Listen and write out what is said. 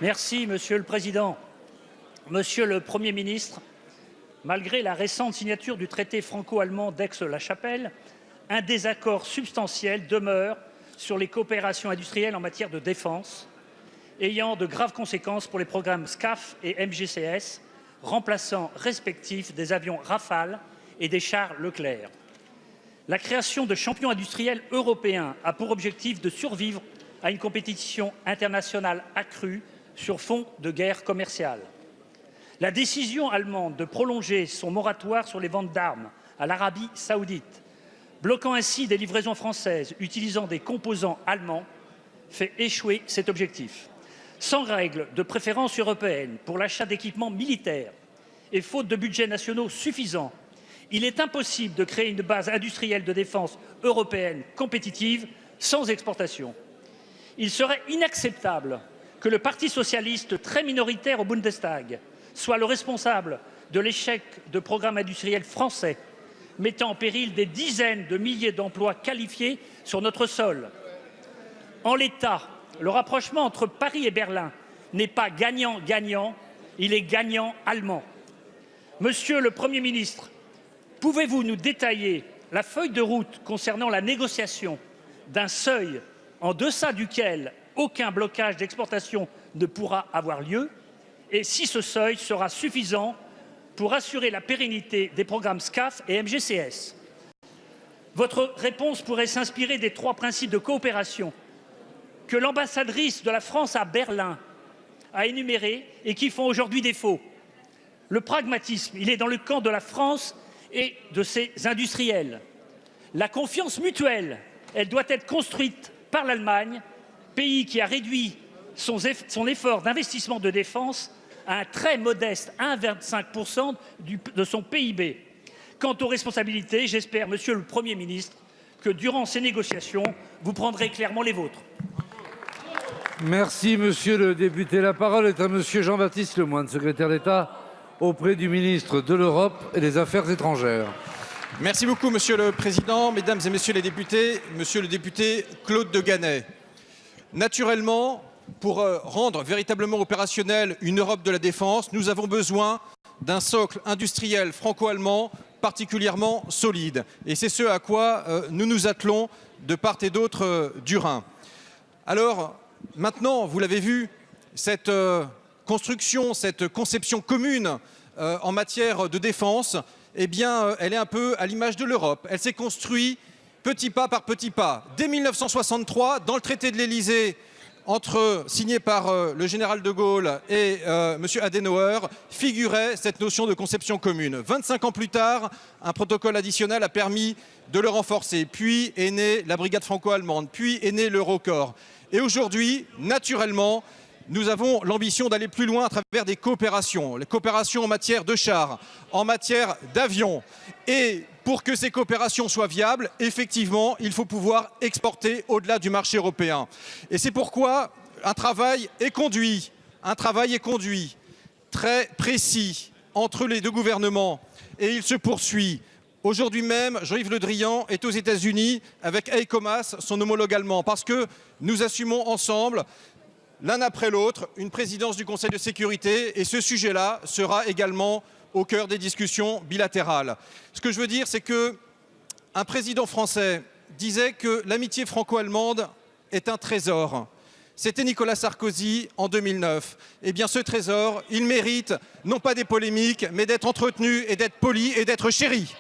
Merci, Monsieur le Président. Monsieur le Premier ministre, malgré la récente signature du traité franco-allemand d'Aix-la-Chapelle, un désaccord substantiel demeure sur les coopérations industrielles en matière de défense, ayant de graves conséquences pour les programmes SCAF et MGCS, remplaçant respectifs des avions Rafale et des chars Leclerc. La création de champions industriels européens a pour objectif de survivre à une compétition internationale accrue sur fond de guerre commerciale. La décision allemande de prolonger son moratoire sur les ventes d'armes à l'Arabie saoudite, bloquant ainsi des livraisons françaises utilisant des composants allemands, fait échouer cet objectif. Sans règles de préférence européenne pour l'achat d'équipements militaires et faute de budgets nationaux suffisants, il est impossible de créer une base industrielle de défense européenne compétitive sans exportation. Il serait inacceptable que le Parti socialiste, très minoritaire au Bundestag, soit le responsable de l'échec de programmes industriels français, mettant en péril des dizaines de milliers d'emplois qualifiés sur notre sol. En l'état, le rapprochement entre Paris et Berlin n'est pas gagnant-gagnant, il est gagnant-allemand. Monsieur le Premier ministre, pouvez-vous nous détailler la feuille de route concernant la négociation d'un seuil en deçà duquel aucun blocage d'exportation ne pourra avoir lieu et si ce seuil sera suffisant pour assurer la pérennité des programmes SCAF et MGCS? Votre réponse pourrait s'inspirer des 3 principes de coopération que l'ambassadrice de la France à Berlin a énumérés et qui font aujourd'hui défaut. Le pragmatisme, il est dans le camp de la France et de ses industriels. La confiance mutuelle, elle doit être construite par l'Allemagne, pays qui a réduit son effort d'investissement de défense à un très modeste 1,25% de son PIB. Quant aux responsabilités, j'espère, Monsieur le Premier ministre, que durant ces négociations, vous prendrez clairement les vôtres. Merci, Monsieur le député. La parole est à Monsieur Jean-Baptiste Lemoyne, secrétaire d'État auprès du ministre de l'Europe et des Affaires étrangères. Merci beaucoup, Monsieur le Président, Mesdames et Messieurs les députés, Monsieur le député Claude de Ganay. Naturellement, pour rendre véritablement opérationnelle une Europe de la défense, nous avons besoin d'un socle industriel franco-allemand particulièrement solide. Et c'est ce à quoi nous nous attelons de part et d'autre du Rhin. Alors, maintenant, vous l'avez vu, cette construction, cette conception commune en matière de défense, eh bien, elle est un peu à l'image de l'Europe. Elle s'est construite petit pas par petit pas. Dès 1963, dans le traité de l'Élysée, signé par le général de Gaulle et M. Adenauer, figurait cette notion de conception commune. 25 ans plus tard, un protocole additionnel a permis de le renforcer. Puis est née la brigade franco-allemande, puis est né l'Eurocorps. Et aujourd'hui, naturellement, nous avons l'ambition d'aller plus loin à travers des coopérations. Les coopérations en matière de chars, en matière d'avions. Et pour que ces coopérations soient viables, effectivement, il faut pouvoir exporter au-delà du marché européen. Et c'est pourquoi un travail est conduit très précis entre les 2 gouvernements. Et il se poursuit. Aujourd'hui même, Jean-Yves Le Drian est aux États-Unis avec EICOMAS, son homologue allemand, parce que nous assumons ensemble, l'un après l'autre, une présidence du Conseil de sécurité, et ce sujet-là sera également au cœur des discussions bilatérales. Ce que je veux dire, c'est qu'un président français disait que l'amitié franco-allemande est un trésor. C'était Nicolas Sarkozy en 2009. Eh bien, ce trésor, il mérite non pas des polémiques, mais d'être entretenu et d'être poli et d'être chéri.